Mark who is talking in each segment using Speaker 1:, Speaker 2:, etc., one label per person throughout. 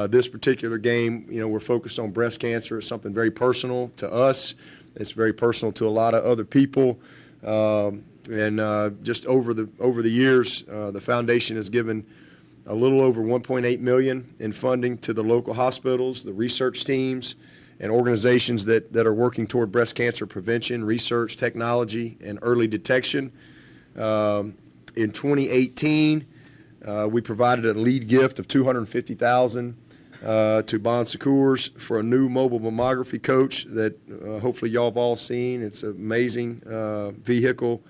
Speaker 1: This particular game, we're focused on breast cancer. It's something very personal to us. It's very personal to a lot of other people. Just over the years, the foundation has given a little over $1.8 million in funding to the local hospitals, the research teams, and organizations that are working toward breast cancer prevention, research, technology, and early detection. In 2018, we provided a lead gift of $250,000 to Bon Secours for a new mobile mammography coach that hopefully y'all have all seen. It's an amazing vehicle.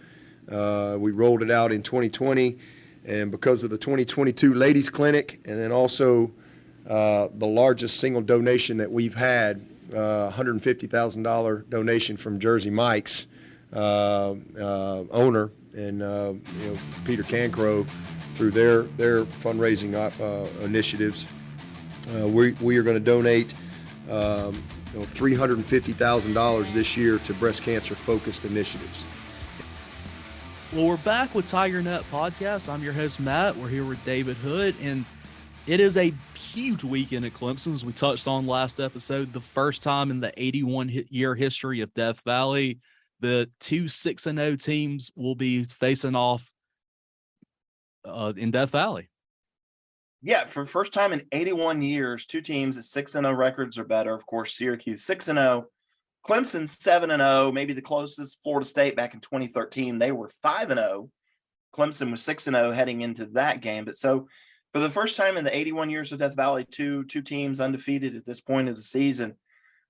Speaker 1: We rolled it out in 2020, and because of the 2022 Ladies Clinic, and then also the largest single donation that we've had, $150,000 donation from Jersey Mike's owner, and Peter Cancro, through their fundraising initiatives. We are going to donate $350,000 this year to breast cancer focused initiatives.
Speaker 2: Well, we're back with TigerNet Podcast. I'm your host, Matt. We're here with David Hood, and it is a huge weekend at Clemson, as we touched on last episode. The first time in the 81-year history of Death Valley, the two 6-0 teams will be facing off in Death Valley.
Speaker 3: Yeah, for the first time in 81 years, two teams at 6-0 records or better. Of course, Syracuse 6-0, Clemson 7-0, maybe the closest. Florida State back in 2013, they were 5-0. Clemson was 6-0 heading into that game. But so for the first time in the 81 years of Death Valley, two teams undefeated at this point of the season.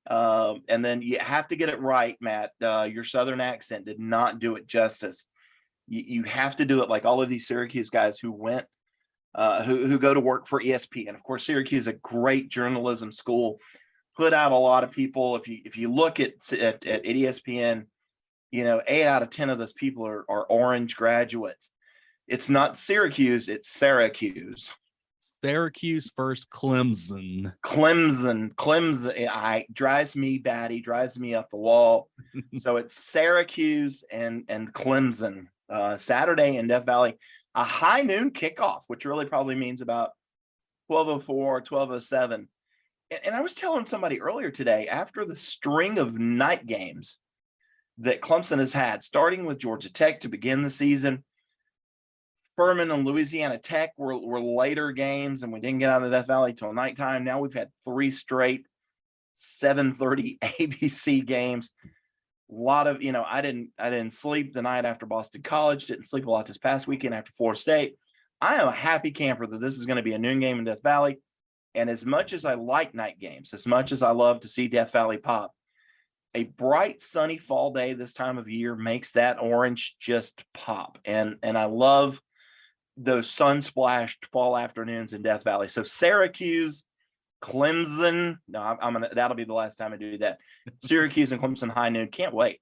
Speaker 3: And then you have to get it right, Matt. Your Southern accent did not do it justice. You have to do it like all of these Syracuse guys who went, who go to work for ESPN. Of course, Syracuse is a great journalism school, put out a lot of people. If you look at ESPN, 8 out of 10 of those people are Orange graduates. It's not Syracuse, it's Syracuse.
Speaker 2: Syracuse versus Clemson.
Speaker 3: Clemson. Drives me batty, drives me up the wall. So it's Syracuse and Clemson. Saturday in Death Valley, a high noon kickoff, which really probably means about 12:04, 12:07. And I was telling somebody earlier today, after the string of night games that Clemson has had, starting with Georgia Tech to begin the season, Furman and Louisiana Tech were later games, and we didn't get out of Death Valley till nighttime. Now we've had 3 straight 7:30 ABC games. A lot of, I didn't sleep the night after Boston College, didn't sleep a lot this past weekend after Florida State. I am a happy camper that this is going to be a noon game in Death Valley. And as much as I like night games, as much as I love to see Death Valley pop, a bright, sunny fall day this time of year makes that orange just pop. And I love those sun-splashed fall afternoons in Death Valley. So Syracuse, Clemson. No, that'll be the last time I do that. Syracuse and Clemson high noon. Can't wait.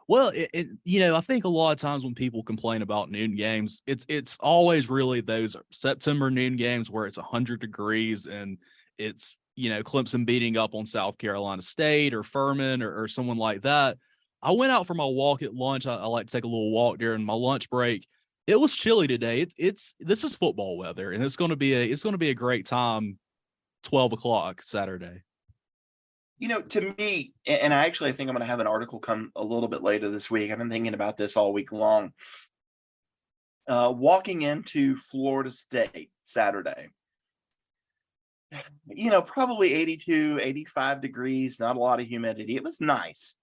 Speaker 2: Well, I think a lot of times when people complain about noon games, it's always really those September noon games where it's 100 degrees and it's, Clemson beating up on South Carolina State or Furman or someone like that. I went out for my walk at lunch. I like to take a little walk during my lunch break. It was chilly today. This is football weather, and it's going to be a great time. 12 o'clock Saturday.
Speaker 3: To me, and I think I'm going to have an article come a little bit later this week. I've been thinking about this all week long. Walking into Florida State Saturday, probably 82, 85 degrees, not a lot of humidity. It was nice.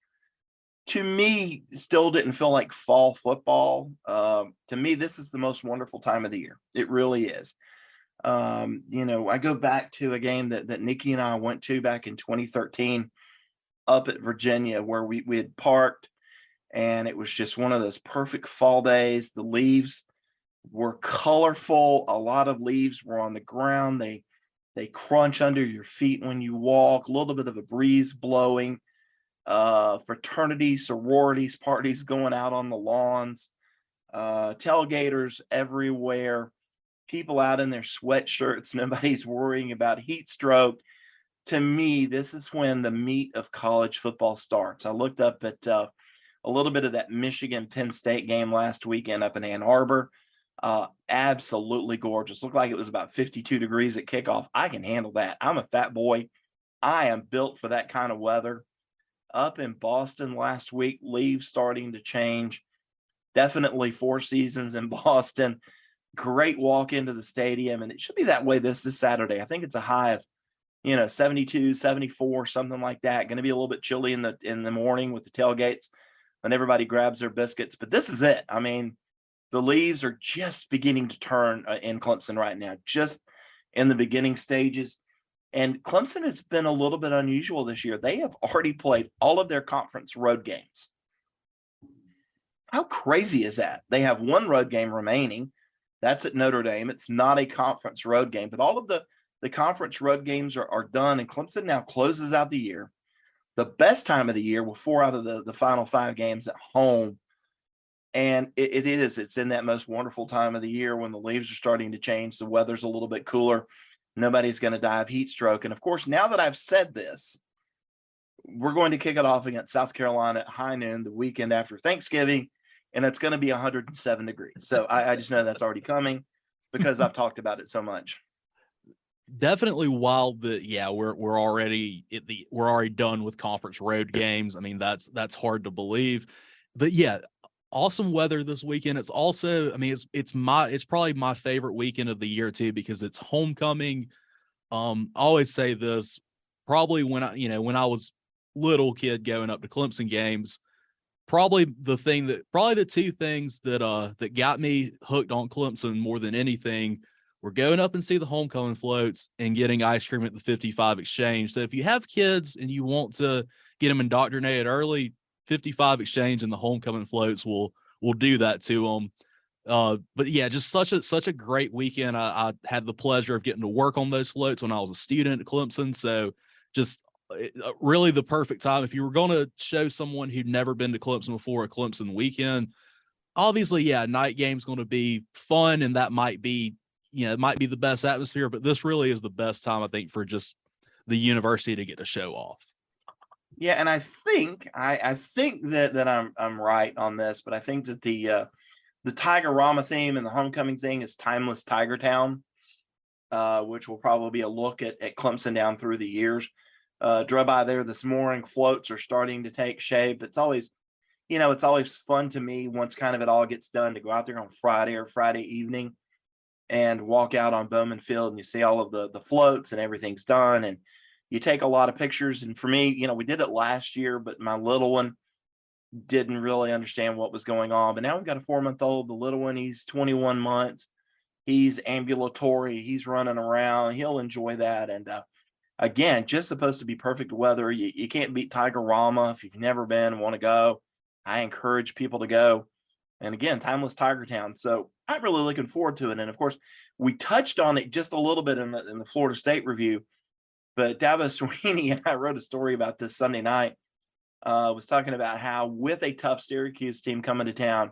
Speaker 3: To me, still didn't feel like fall football. To me, this is the most wonderful time of the year. It really is. I go back to a game that Nikki and I went to back in 2013 up at Virginia, where we had parked, and it was just one of those perfect fall days. The leaves were colorful. A lot of leaves were on the ground. They crunch under your feet when you walk, a little bit of a breeze blowing, fraternities, sororities, parties going out on the lawns, tailgaters everywhere. People out in their sweatshirts, nobody's worrying about heat stroke. To me, this is when the meat of college football starts. I looked up at a little bit of that Michigan-Penn State game last weekend up in Ann Arbor. Absolutely gorgeous. Looked like it was about 52 degrees at kickoff. I can handle that. I'm a fat boy. I am built for that kind of weather. Up in Boston last week, leaves starting to change. Definitely 4 seasons in Boston. Great walk into the stadium, and it should be that way this Saturday. I think it's a high of 72, 74, something like that. Going to be a little bit chilly in the morning with the tailgates when everybody grabs their biscuits. But this is it. I mean, the leaves are just beginning to turn in Clemson right now, just in the beginning stages. And Clemson has been a little bit unusual this year. They have already played all of their conference road games. How crazy is that? They have one road game remaining. That's at Notre Dame. It's not a conference road game, but all of the conference road games are done, and Clemson now closes out the year. The best time of the year with 4 out of the final 5 games at home. And it's in that most wonderful time of the year when the leaves are starting to change. The weather's a little bit cooler. Nobody's going to die of heat stroke. And of course, now that I've said this, we're going to kick it off against South Carolina at high noon the weekend after Thanksgiving, and it's going to be 107 degrees. So I just know that's already coming because I've talked about it so much.
Speaker 2: Definitely wild that we're already done with conference road games. I mean, that's hard to believe. But yeah, awesome weather this weekend. It's also, I mean, it's probably my favorite weekend of the year too, because it's homecoming. I always say this, probably when I was little kid going up to Clemson games, probably the 2 things that got me hooked on Clemson more than anything were going up and see the homecoming floats and getting ice cream at the 55 Exchange. So if you have kids and you want to get them indoctrinated early, 55 Exchange and the homecoming floats will do that to them. But yeah, just such a great weekend. I had the pleasure of getting to work on those floats when I was a student at Clemson. So just really the perfect time. If you were going to show someone who'd never been to Clemson before a Clemson weekend, obviously, yeah, night game's going to be fun, and that might be, it might be the best atmosphere, but this really is the best time, I think, for just the university to get to show off.
Speaker 3: Yeah, and I think that I'm right on this, but I think that the Tigerama theme and the homecoming thing is Timeless Tiger Town, which will probably be a look at Clemson down through the years. Drove by there this morning. Floats are starting to take shape. It's always fun to me once kind of it all gets done to go out there on Friday or Friday evening and walk out on Bowman Field, and you see all of the floats and everything's done, and you take a lot of pictures. And for me, we did it last year, but my little one didn't really understand what was going on. But now we've got a 4-month-old. The little one, he's 21 months. He's ambulatory. He's running around. He'll enjoy that. And again, just supposed to be perfect weather. You can't beat Tigerama. If you've never been and want to go, I encourage people to go. And again, Timeless Tiger Town. So I'm really looking forward to it. And of course, we touched on it just a little bit in the Florida State review. But Dabo Swinney and I wrote a story about this Sunday night. Was talking about how with a tough Syracuse team coming to town,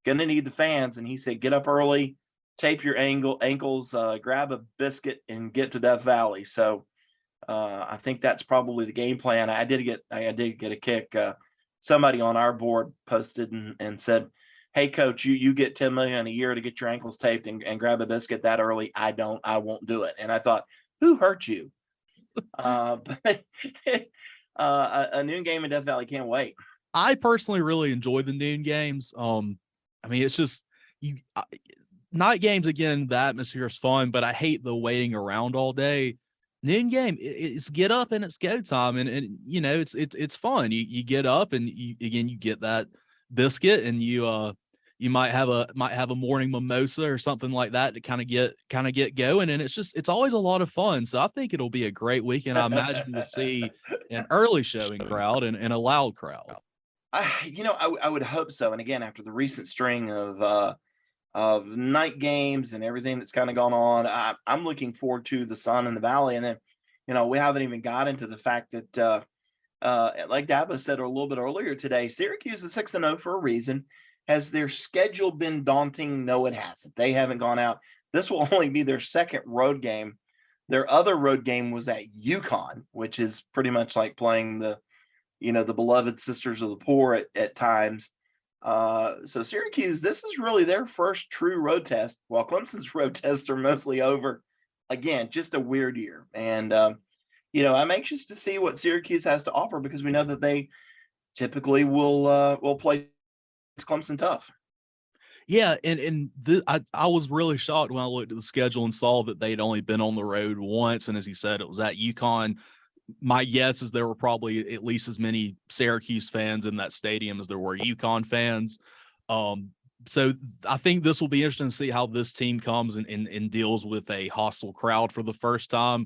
Speaker 3: going to need the fans. And he said, get up early, tape your ankles, grab a biscuit, and get to Death Valley. So I think that's probably the game plan. I did get a kick. Somebody on our board posted and said, hey, coach, you get $10 million a year to get your ankles taped and grab a biscuit that early. I won't do it. And I thought, who hurt you? But a noon game in Death Valley, can't wait.
Speaker 2: I personally really enjoy the noon games. I mean, it's just night games, again, the atmosphere is fun, but I hate the waiting around all day. Noon game, it's get up and it's go time, and it's fun. You get up and you get that biscuit, and you might have a morning mimosa or something like that to kind of get going, and it's always a lot of fun. So I think it'll be a great weekend. I imagine we'll see an early showing crowd and a loud crowd.
Speaker 3: I would hope so. And again, after the recent string of night games and everything that's kind of gone on, I'm looking forward to the sun in the valley. And then, we haven't even got into the fact that, like Dabo said a little bit earlier today, Syracuse is 6-0 for a reason. Has their schedule been daunting? No, it hasn't. They haven't gone out. This will only be their second road game. Their other road game was at UConn, which is pretty much like playing the beloved Sisters of the Poor at times. So Syracuse, this is really their first true road test. While Clemson's road tests are mostly over. Again, just a weird year. And, I'm anxious to see what Syracuse has to offer because we know that they typically will play Clemson tough.
Speaker 2: Yeah, I was really shocked when I looked at the schedule and saw that they'd only been on the road once, and as he said, it was at UConn. My guess is there were probably at least as many Syracuse fans in that stadium as there were UConn fans. So I think this will be interesting to see how this team comes and deals with a hostile crowd for the first time.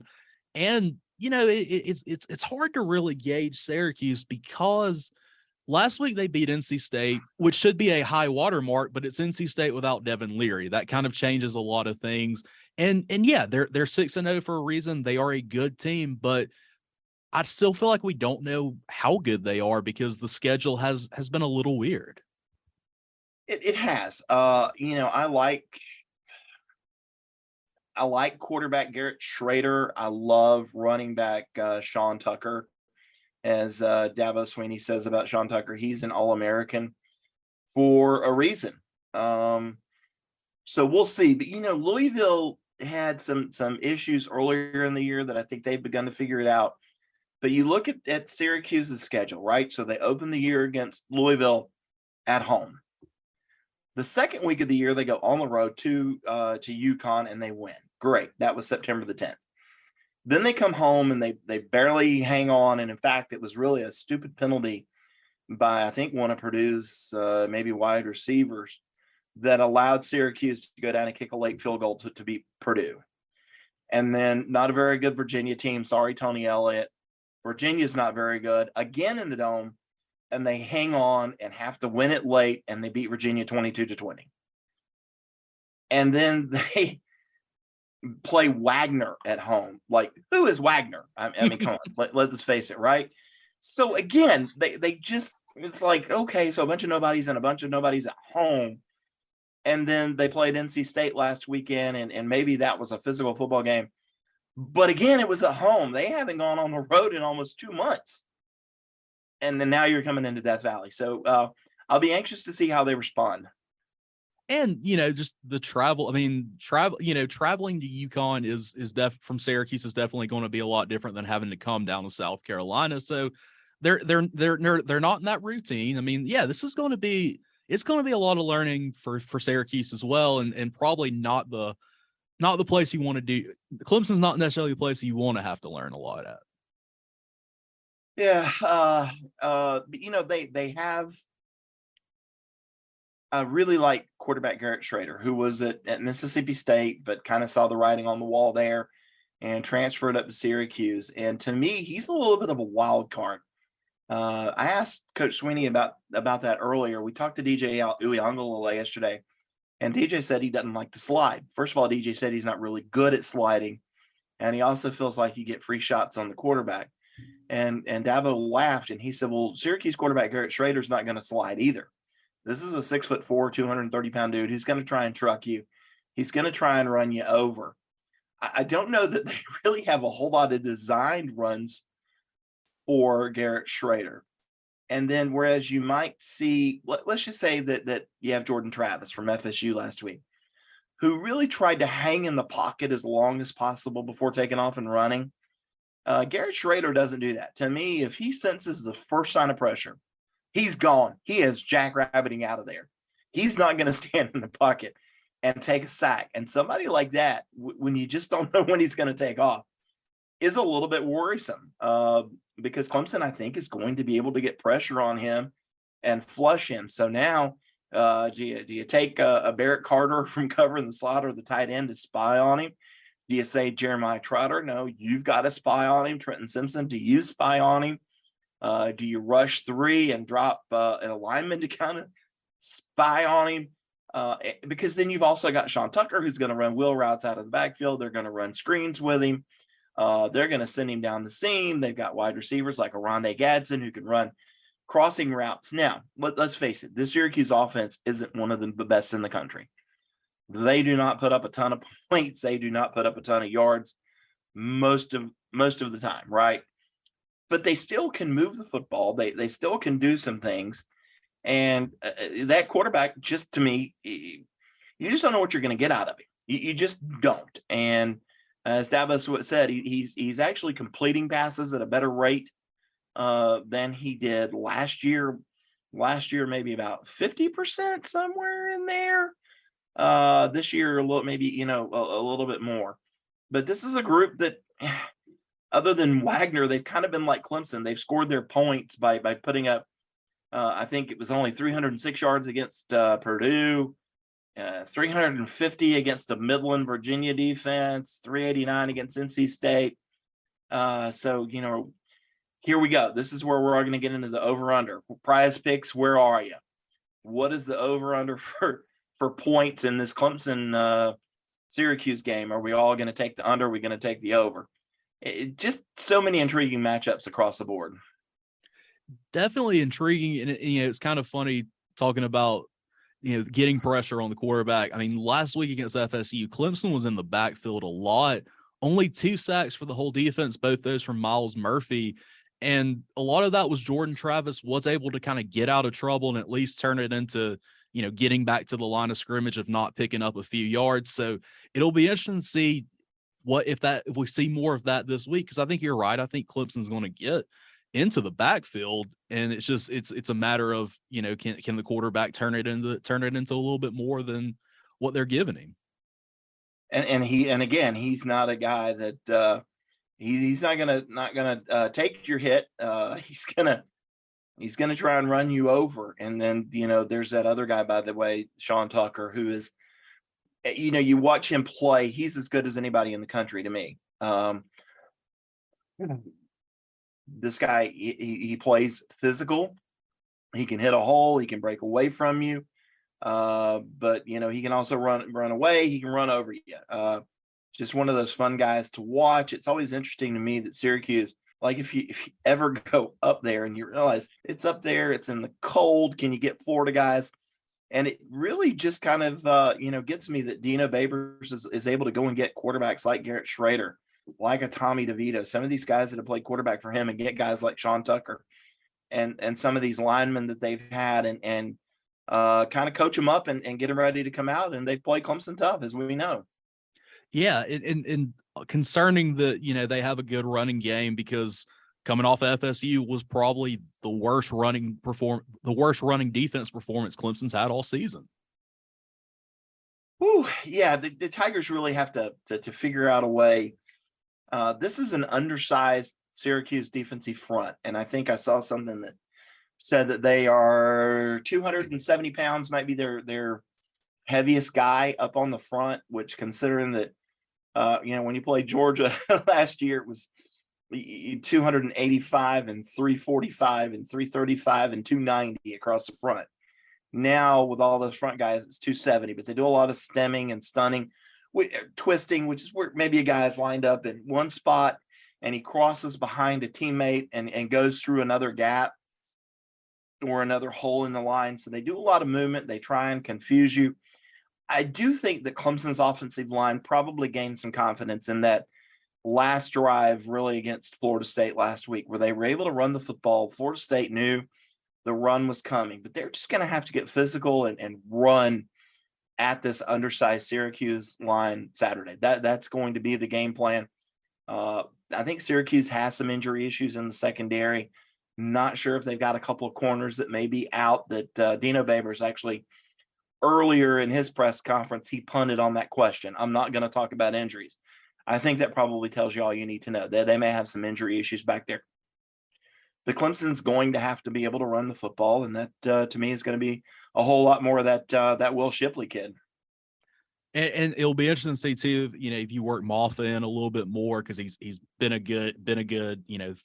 Speaker 2: And it's hard to really gauge Syracuse because last week they beat NC State, which should be a high watermark, but it's NC State without Devin Leary. That kind of changes a lot of things. And yeah, they're 6-0 for a reason. They are a good team, but I still feel like we don't know how good they are because the schedule has been a little weird.
Speaker 3: It has. I like quarterback Garrett Schrader. I love running back Sean Tucker. As Dabo Sweeney says about Sean Tucker, he's an All-American for a reason. So we'll see. But Louisville had some issues earlier in the year that I think they've begun to figure it out. But you look at Syracuse's schedule, right? So they open the year against Louisville at home. The second week of the year, they go on the road to UConn and they win. Great. That was September the 10th. Then they come home and they barely hang on. And in fact, it was really a stupid penalty by, I think, one of Purdue's maybe wide receivers that allowed Syracuse to go down and kick a late field goal to beat Purdue. And then not a very good Virginia team. Sorry, Tony Elliott. Virginia's not very good. Again in the Dome. And they hang on and have to win it late, and they beat Virginia 22-20. And then they play Wagner at home. Like, who is Wagner? I mean, come on, let's face it, right? So again, they just, it's like, okay, so a bunch of nobodies and a bunch of nobodies at home. And then they played NC State last weekend, and maybe that was a physical football game. But again, it was at home. They haven't gone on the road in almost 2 months. And then now you're coming into Death Valley. So I'll be anxious to see how they respond.
Speaker 2: And, just the travel. I mean, traveling to UConn is from Syracuse is definitely going to be a lot different than having to come down to South Carolina. So they're not in that routine. I mean, yeah, it's going to be a lot of learning for Syracuse as well. And probably not the place you want to do. Clemson's not necessarily the place you want to have to learn a lot at.
Speaker 3: Yeah, they have. I really like quarterback Garrett Schrader, who was at Mississippi State, but kind of saw the writing on the wall there and transferred up to Syracuse. And to me, he's a little bit of a wild card. I asked Coach Sweeney about that earlier. We talked to DJ Uyunglele yesterday, and DJ said he doesn't like to slide. First of all, DJ said he's not really good at sliding, and he also feels like you get free shots on the quarterback. And Dabo laughed and he said, well, Syracuse quarterback Garrett Schrader's not going to slide either. This is a 6'4", 230-pound dude who's going to try and truck you. He's going to try and run you over. I don't know that they really have a whole lot of designed runs for Garrett Schrader. And then whereas you might see, let's just say that you have Jordan Travis from FSU last week, who really tried to hang in the pocket as long as possible before taking off and running. Garrett Schrader doesn't do that. To me, if he senses the first sign of pressure, he's gone. He is jackrabbiting out of there. He's not going to stand in the pocket and take a sack. And somebody like that, when you just don't know when he's going to take off, is a little bit worrisome because Clemson, I think, is going to be able to get pressure on him and flush him. So now, do you take a Barrett Carter from covering the slot or the tight end to spy on him? Do you say Jeremiah Trotter? No, you've got to spy on him. Trenton Simpson, do you spy on him? Do you rush three and drop an alignment to kind of spy on him? Because then you've also got Sean Tucker, who's going to run wheel routes out of the backfield. They're going to run screens with him. They're going to send him down the seam. They've got wide receivers like Aronde Gadsden who can run crossing routes. Now, let's face it, this Syracuse offense isn't one of the best in the country. They do not put up a ton of points. They do not put up a ton of yards most of the time, right? But they still can move the football. They still can do some things. And that quarterback, just to me, you just don't know what you're going to get out of him. You just don't. And as Davos said, he's actually completing passes at a better rate than he did last year. Last year, maybe about 50%, somewhere in there. This year, a little, maybe, a little bit more. But this is a group that, other than Wagner, they've kind of been like Clemson. They've scored their points by putting up, I think it was only 306 yards against Purdue, 350 against the Midland, Virginia defense, 389 against NC State. So, here we go. This is where we're all going to get into the over-under. Prize picks, where are you? What is the over-under for points in this Clemson Syracuse game? Are we all going to take the under? Are we going to take the over? Just so many intriguing matchups across the board.
Speaker 2: Definitely intriguing. And, it's kind of funny talking about, getting pressure on the quarterback. I mean, last week against FSU, Clemson was in the backfield a lot. Only 2 sacks for the whole defense, both those from Miles Murphy. And a lot of that was Jordan Travis was able to kind of get out of trouble and at least turn it into, getting back to the line of scrimmage, of not picking up a few yards. So it'll be interesting to see if we see more of that this week. Cause I think you're right. I think Clemson's going to get into the backfield, and it's just, it's a matter of, can the quarterback turn it into a little bit more than what they're giving him.
Speaker 3: And again, he's not a guy that, he's not gonna take your hit. He's gonna try and run you over. And then there's that other guy, by the way, Sean Tucker, who is, you watch him play. He's as good as anybody in the country to me. This guy, he plays physical. He can hit a hole. He can break away from you. But he can also run away. He can run over you. Just one of those fun guys to watch. It's always interesting to me that Syracuse, like if you ever go up there and you realize it's up there, it's in the cold, can you get Florida guys? And it really just kind of, gets me that Dino Babers is able to go and get quarterbacks like Garrett Schrader, like a Tommy DeVito, some of these guys that have played quarterback for him, and get guys like Sean Tucker and some of these linemen that they've had and kind of coach them up and get them ready to come out. And they play Clemson tough, as we know.
Speaker 2: Yeah, and concerning the, they have a good running game, because coming off FSU was probably the worst running defense performance Clemson's had all season.
Speaker 3: Ooh, yeah, the Tigers really have to figure out a way. This is an undersized Syracuse defensive front, and I think I saw something that said that they are 270 pounds, might be their heaviest guy up on the front, which, considering that when you played Georgia last year, it was 285 and 345 and 335 and 290 across the front. Now with all those front guys, it's 270, but they do a lot of stemming and stunning, twisting, which is where maybe a guy's lined up in one spot and he crosses behind a teammate and goes through another gap or another hole in the line. So they do a lot of movement. They try and confuse you. I do think that Clemson's offensive line probably gained some confidence in that last drive, really, against Florida State last week, where they were able to run the football. Florida State knew the run was coming, but they're just going to have to get physical and run at this undersized Syracuse line Saturday. That's going to be the game plan. I think Syracuse has some injury issues in the secondary. Not sure if they've got a couple of corners that may be out, that Dino Babers actually, earlier in his press conference, he punted on that question. I'm not going to talk about injuries. I think that probably tells you all you need to know. They may have some injury issues back there. But Clemson's going to have to be able to run the football, and that, to me, is going to be a whole lot more of that Will Shipley kid.
Speaker 2: And it'll be interesting to see too, if you work Moffa in a little bit more, because he's been a good,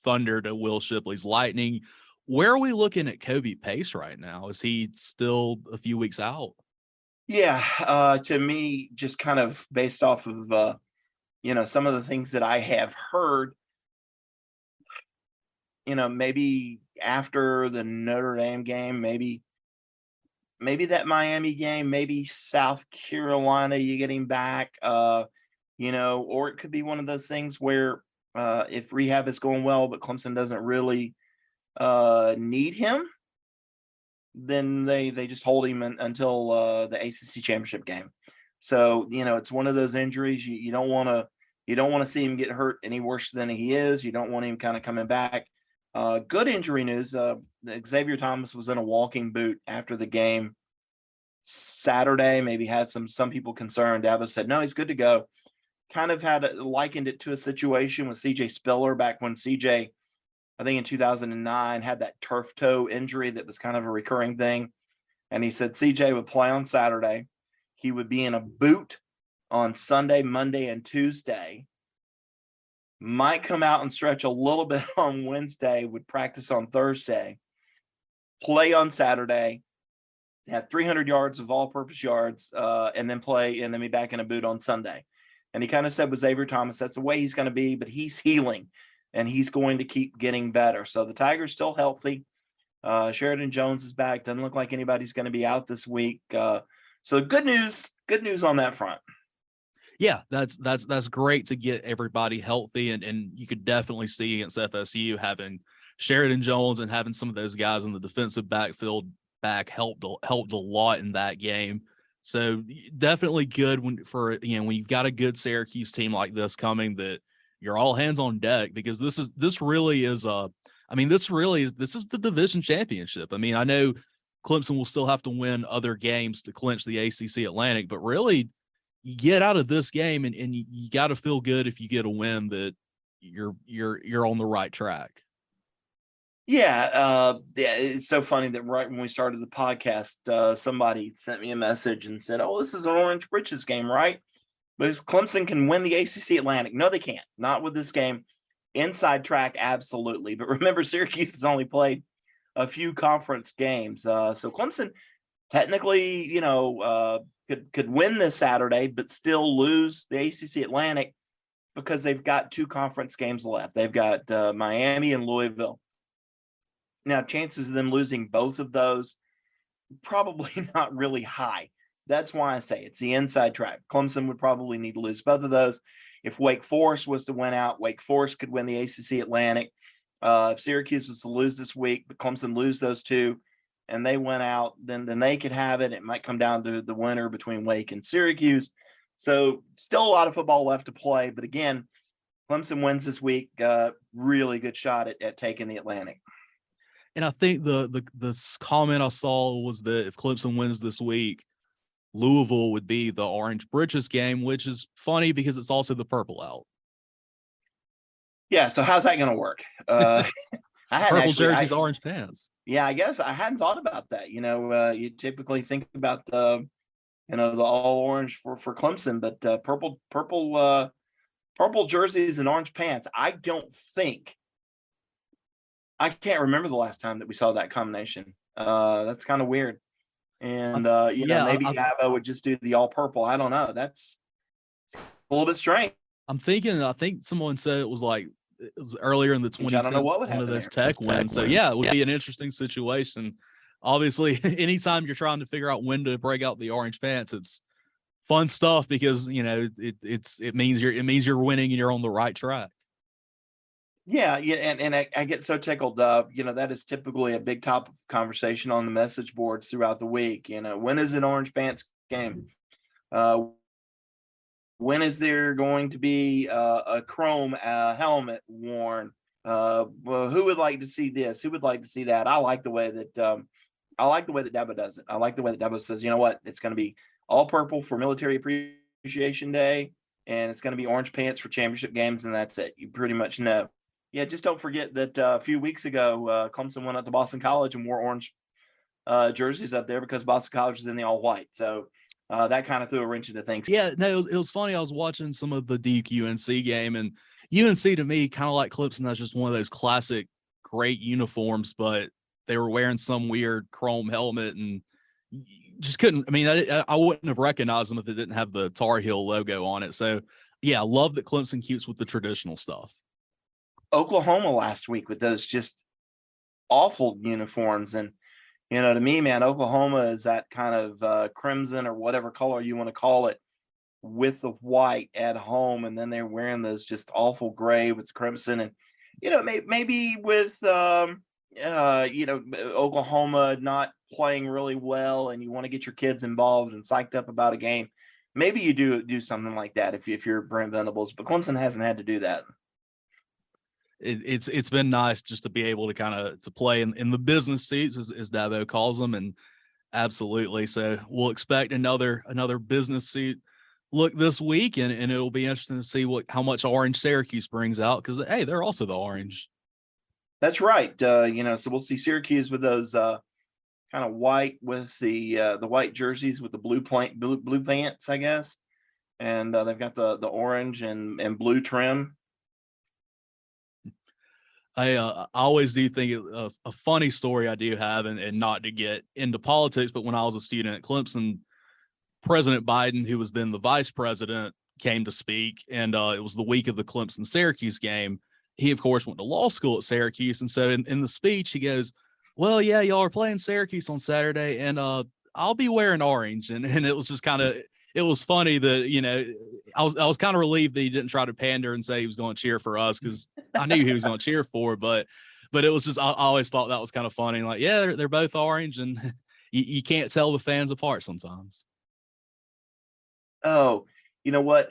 Speaker 2: thunder to Will Shipley's lightning. Where are we looking at Kobe Pace right now? Is he still a few weeks out?
Speaker 3: Yeah, to me, just kind of based off of some of the things that I have heard, maybe after the Notre Dame game, maybe that Miami game, maybe South Carolina, you get him back, or it could be one of those things where if rehab is going well, but Clemson doesn't really need him, then they just hold him until the ACC championship game. So, it's one of those injuries you don't want to see him get hurt any worse than he is. You don't want him kind of coming back. Good injury news. Xavier Thomas was in a walking boot after the game Saturday. Maybe had some people concerned. Dabo said, no, he's good to go. Kind of likened it to a situation with CJ Spiller back when CJ, I think in 2009, had that turf toe injury that was kind of a recurring thing. And he said CJ would play on Saturday. He would be in a boot on Sunday, Monday, and Tuesday. Might come out and stretch a little bit on Wednesday, would practice on Thursday, play on Saturday, have 300 yards of all-purpose yards, and then be back in a boot on Sunday. And he kind of said with Xavier Thomas, that's the way he's going to be, but he's healing, and he's going to keep getting better. So the Tigers still healthy. Sheridan Jones is back. Doesn't look like anybody's going to be out this week. So good news on that front.
Speaker 2: Yeah, that's great to get everybody healthy, and you could definitely see against FSU having Sheridan Jones and having some of those guys in the defensive backfield helped a lot in that game. So definitely good when you've got a good Syracuse team like this coming, that you're all hands on deck, because this is the division championship. I mean, I know Clemson will still have to win other games to clinch the ACC Atlantic, but really you get out of this game and you got to feel good if you get a win that you're on the right track.
Speaker 3: Yeah, it's so funny that right when we started the podcast, somebody sent me a message and said, "Oh, this is an Orange Britches game, right? Because Clemson can win the ACC Atlantic." No, they can't. Not with this game. Inside track, absolutely. But remember, Syracuse has only played a few conference games, so Clemson technically, could win this Saturday, but still lose the ACC Atlantic because they've got 2 conference games left. They've got Miami and Louisville. Now, chances of them losing both of those, probably not really high. That's why I say it's the inside track. Clemson would probably need to lose both of those. If Wake Forest was to win out, Wake Forest could win the ACC Atlantic. If Syracuse was to lose this week, but Clemson lose those 2, and they went out, then they could have it. It might come down to the winner between Wake and Syracuse. So still a lot of football left to play. But again, Clemson wins this week. Really good shot at taking the Atlantic.
Speaker 2: And I think the comment I saw was that if Clemson wins this week, Louisville would be the Orange Britches game, which is funny because it's also the purple out.
Speaker 3: Yeah, so how's that going to work?
Speaker 2: Purple jerseys, orange pants.
Speaker 3: Yeah, I guess I hadn't thought about that. You typically think about the all orange for Clemson, but purple jerseys and orange pants. I can't remember the last time that we saw that combination. That's kind of weird. And maybe Dabo would just do the all purple. I don't know. That's a little bit strange.
Speaker 2: I think someone said it was earlier in the 2010s.
Speaker 3: I don't know what would happen
Speaker 2: one of those
Speaker 3: there.
Speaker 2: tech wins. So yeah, it would be an interesting situation. Obviously, anytime you're trying to figure out when to break out the orange pants, it's fun stuff because it means you're winning and you're on the right track.
Speaker 3: Yeah, and I get so tickled. That is typically a big topic of conversation on the message boards throughout the week. When is an orange pants game? When is there going to be a chrome helmet worn? Well, who would like to see this? Who would like to see that? I like the way that Dabo does it. I like the way that Dabo says, you know what, it's going to be all purple for Military Appreciation Day, and it's going to be orange pants for championship games, and that's it. You pretty much know. Yeah, just don't forget that a few weeks ago, Clemson went up to Boston College and wore orange jerseys up there because Boston College is in the all white. So that kind of threw a wrench into things.
Speaker 2: Yeah, no, it was funny. I was watching some of the Duke UNC game, and UNC to me, kind of like Clemson, that's just one of those classic great uniforms, but they were wearing some weird chrome helmet and just couldn't. I mean, I wouldn't have recognized them if it didn't have the Tar Heel logo on it. So yeah, I love that Clemson keeps with the traditional stuff.
Speaker 3: Oklahoma last week with those just awful uniforms. And, to me, man, Oklahoma is that kind of crimson or whatever color you want to call it with the white at home. And then they're wearing those just awful gray with crimson. And, maybe with, Oklahoma not playing really well and you want to get your kids involved and psyched up about a game, maybe you do something like that if you're Brent Venables, but Clemson hasn't had to do that.
Speaker 2: It's been nice just to be able to kind of to play in the business seats, as Dabo calls them, and absolutely. So we'll expect another business seat look this week, and it'll be interesting to see how much orange Syracuse brings out, because hey, they're also the orange.
Speaker 3: That's right. So we'll see Syracuse with those kind of white with the white jerseys with the blue pants, I guess, and they've got the orange and blue trim.
Speaker 2: I always do think a funny story I do have, and not to get into politics, but when I was a student at Clemson, President Biden, who was then the vice president, came to speak, and it was the week of the Clemson Syracuse game. He, of course, went to law school at Syracuse, and so in the speech, he goes, "Well, yeah, y'all are playing Syracuse on Saturday, and I'll be wearing orange," and it was just kind of, it was funny that I was kind of relieved that he didn't try to pander and say he was going to cheer for us, because I knew he was going to cheer for, but it was just, I always thought that was kind of funny. Like, yeah, they're both orange, and you can't tell the fans apart sometimes.
Speaker 3: Oh, you know what?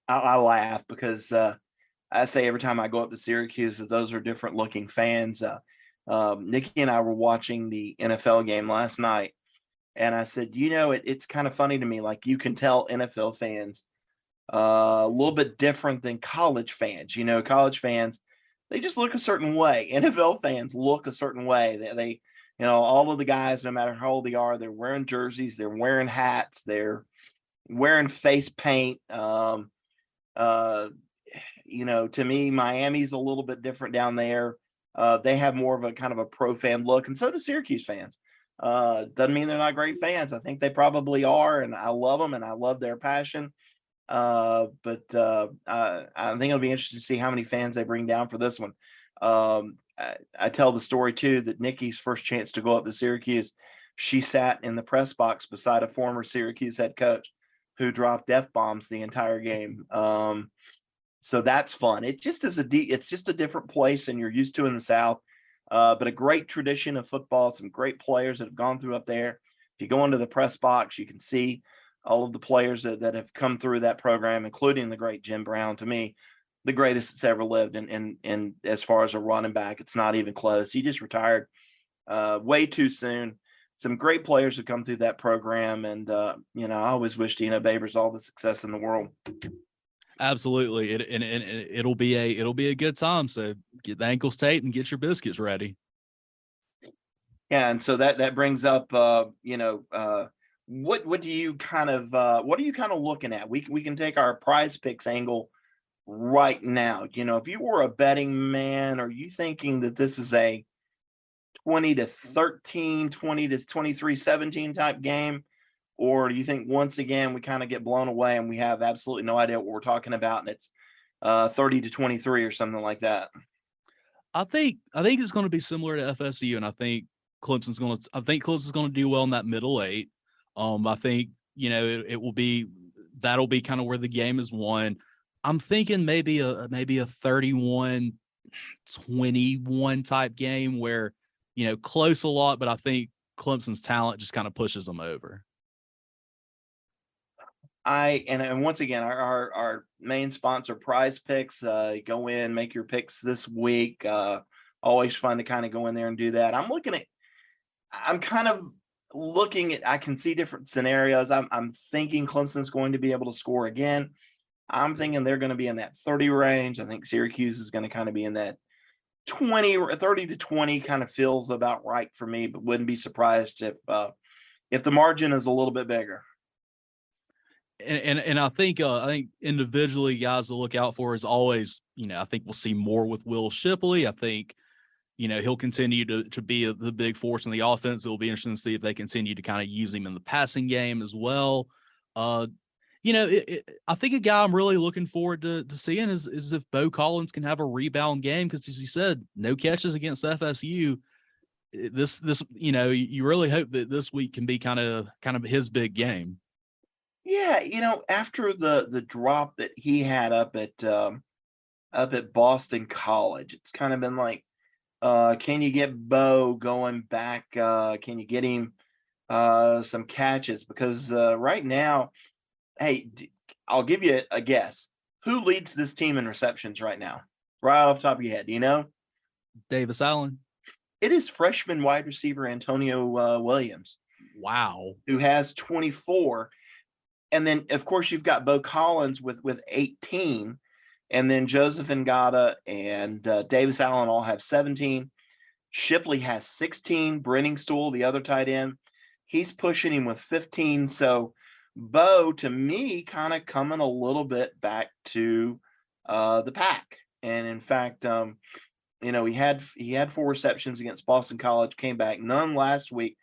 Speaker 3: I laugh because I say every time I go up to Syracuse that those are different looking fans. Nikki and I were watching the NFL game last night, and I said, it's kind of funny to me. Like, you can tell NFL fans a little bit different than college fans. College fans, they just look a certain way. NFL fans look a certain way. They all of the guys, no matter how old they are, they're wearing jerseys, they're wearing hats, they're wearing face paint. To me, Miami's a little bit different down there. They have more of a kind of a pro fan look, and so do Syracuse fans. Doesn't mean they're not great fans. I think they probably are, and I love them, and I love their passion. But I think it'll be interesting to see how many fans they bring down for this one. I tell the story too that Nikki's first chance to go up to Syracuse, she sat in the press box beside a former Syracuse head coach who dropped F-bombs the entire game. So that's fun. It just is it's just a different place than you're used to in the South. But a great tradition of football, some great players that have gone through up there. If you go into the press box, you can see all of the players that have come through that program, including the great Jim Brown. To me, the greatest that's ever lived. And as far as a running back, it's not even close. He just retired way too soon. Some great players have come through that program. And, I always wish Dino Babers all the success in the world.
Speaker 2: Absolutely. It'll be a good time. So get the ankles taped and get your biscuits ready.
Speaker 3: Yeah. And so that brings up, what do you kind of, what are you kind of looking at? We can take our prize picks angle right now. If you were a betting man, are you thinking that this is a 20-13, 20-23-17 type game? Or do you think once again we kind of get blown away and we have absolutely no idea what we're talking about, and it's 30-23 or something like that?
Speaker 2: I think it's going to be similar to FSU, and I think Clemson's going to do well in that middle eight. I think that'll be kind of where the game is won. I'm thinking maybe a 31-21 type game where close a lot, but I think Clemson's talent just kind of pushes them over.
Speaker 3: And once again, our main sponsor, Prize Picks, go in, make your picks this week. Always fun to kind of go in there and do that. I can see different scenarios. I'm thinking Clemson's going to be able to score again. I'm thinking they're going to be in that 30 range. I think Syracuse is going to kind of be in that 30-20 kind of feels about right for me, but wouldn't be surprised if the margin is a little bit bigger.
Speaker 2: And I think individually guys to look out for is always, I think we'll see more with Will Shipley. I think, he'll continue to be the big force in the offense. It'll be interesting to see if they continue to kind of use him in the passing game as well. I think a guy I'm really looking forward to seeing is if Bo Collins can have a rebound game, because as you said, no catches against FSU. This you really hope that this week can be kind of his big game.
Speaker 3: Yeah, after the drop that he had up at Boston College, it's kind of been like, Can you get Bo going back? Can you get him some catches? Because right now, hey, I'll give you a guess. Who leads this team in receptions right now? Right off the top of your head, do you know?
Speaker 2: Davis Allen.
Speaker 3: It is freshman wide receiver Antonio Williams,
Speaker 2: Wow.
Speaker 3: who has 24. And then, of course, you've got Bo Collins with 18. And then Joseph Ngata and Davis Allen all have 17. Shipley has 16. Brenningstool, the other tight end, he's pushing him with 15. So Bo, to me, kind of coming a little bit back to the pack. And in fact, he had 4 receptions against Boston College, came back, none last week,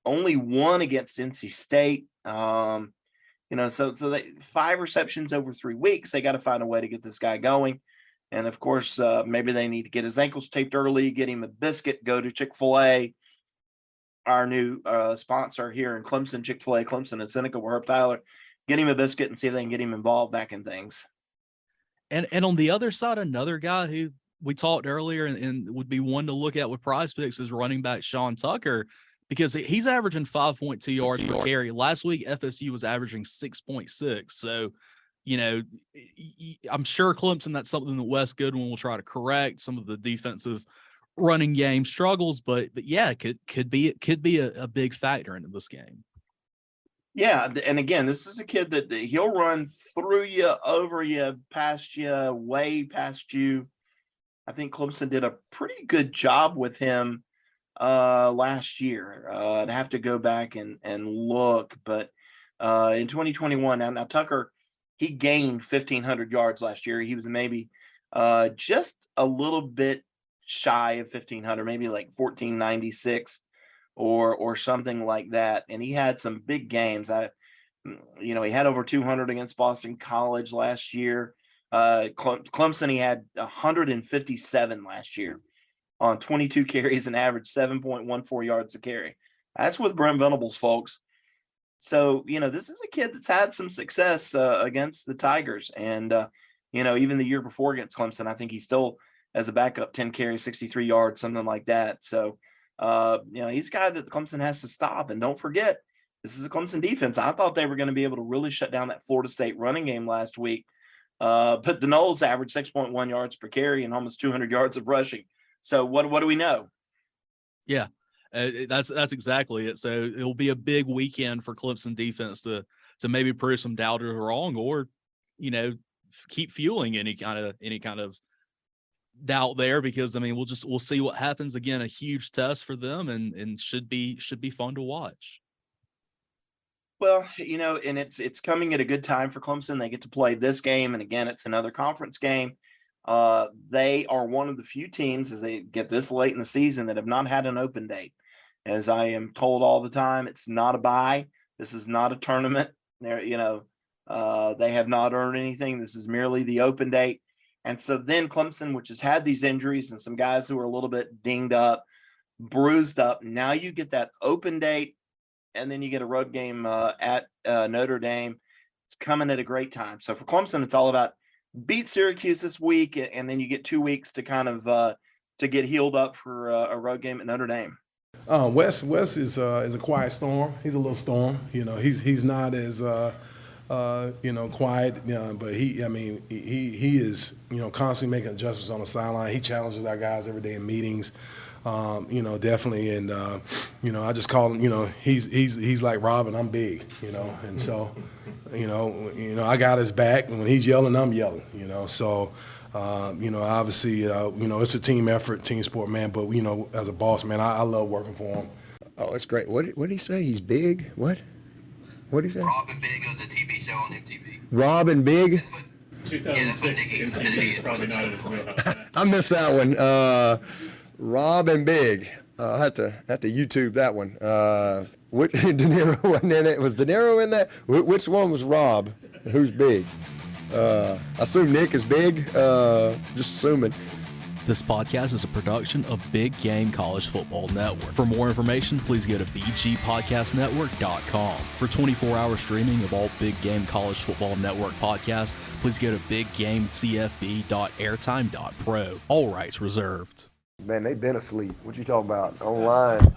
Speaker 3: only 1 against NC State. So they 5 receptions over 3 weeks. They got to find a way to get this guy going. And of course, maybe they need to get his ankles taped early, get him a biscuit, go to Chick-fil-A, our new sponsor here in Clemson, Chick-fil-A, Clemson and Seneca, with Herb Tyler, get him a biscuit and see if they can get him involved back in things.
Speaker 2: And on the other side, another guy who we talked earlier and would be one to look at with Prize Picks is running back Sean Tucker, because he's averaging 5.2 yards per carry. Last week, FSU was averaging 6.6. So, I'm sure Clemson, that's something that Wes Goodwin will try to correct, some of the defensive running game struggles. But yeah, it could be a big factor into this game.
Speaker 3: Yeah, and again, this is a kid that he'll run through you, over you, past you, way past you. I think Clemson did a pretty good job with him last year. I'd have to go back and look, but in 2021, now Tucker, he gained 1,500 yards last year. He was maybe just a little bit shy of 1,500, maybe like 1,496 or something like that. And he had some big games. He had over 200 against Boston College last year. Clemson, he had 157 last year on 22 carries and averaged 7.14 yards a carry. That's with Brent Venables, folks. So, this is a kid that's had some success against the Tigers. And, even the year before against Clemson, I think he still, as a backup, 10 carries, 63 yards, something like that. So, he's a guy that Clemson has to stop. And don't forget, this is a Clemson defense. I thought they were going to be able to really shut down that Florida State running game last week. But the Noles averaged 6.1 yards per carry and almost 200 yards of rushing. So what do we know?
Speaker 2: Yeah, that's exactly it. So it'll be a big weekend for Clemson defense to maybe prove some doubters wrong, or keep fueling any kind of doubt there, because we'll see what happens. Again, a huge test for them, and should be fun to watch.
Speaker 3: Well, and it's coming at a good time for Clemson. They get to play this game, and again, it's another conference game. They are one of the few teams, as they get this late in the season, that have not had an open date. As I am told all the time, it's not a bye. This is not a tournament. They have not earned anything. This is merely the open date. And so then Clemson, which has had these injuries and some guys who are a little bit dinged up, bruised up, now you get that open date, and then you get a road game at Notre Dame. It's coming at a great time. So for Clemson, it's all about beat Syracuse this week, and then you get 2 weeks to kind of to get healed up for a road game at Notre Dame.
Speaker 4: Wes is a quiet storm. He's a little storm. He's not as quiet. But he is constantly making adjustments on the sideline. He challenges our guys every day in meetings. Definitely, and I just call him. He's like Robin. I'm big. And so I got his back, and when he's yelling, I'm yelling. So. Obviously, it's a team effort, team sport, man. But as a boss, man, I love working for him.
Speaker 1: Oh, that's great. What did he say? He's big. What did he say?
Speaker 5: Rob and Big was a TV show on MTV.
Speaker 1: Rob and Big.
Speaker 6: 2006 MTV is probably not in his wheelhouse.
Speaker 1: I missed that one. Rob and Big. I had to YouTube that one. De Niro wasn't in it. Was De Niro in that? Which one was Rob? And who's Big? I assume Nick is big. Just assuming.
Speaker 2: This podcast is a production of Big Game College Football Network. For more information, please go to bgpodcastnetwork.com. For 24-hour streaming of all Big Game College Football Network podcasts, please go to biggamecfb.airtime.pro. All rights reserved.
Speaker 1: Man, they've been asleep. What you talking about? Online.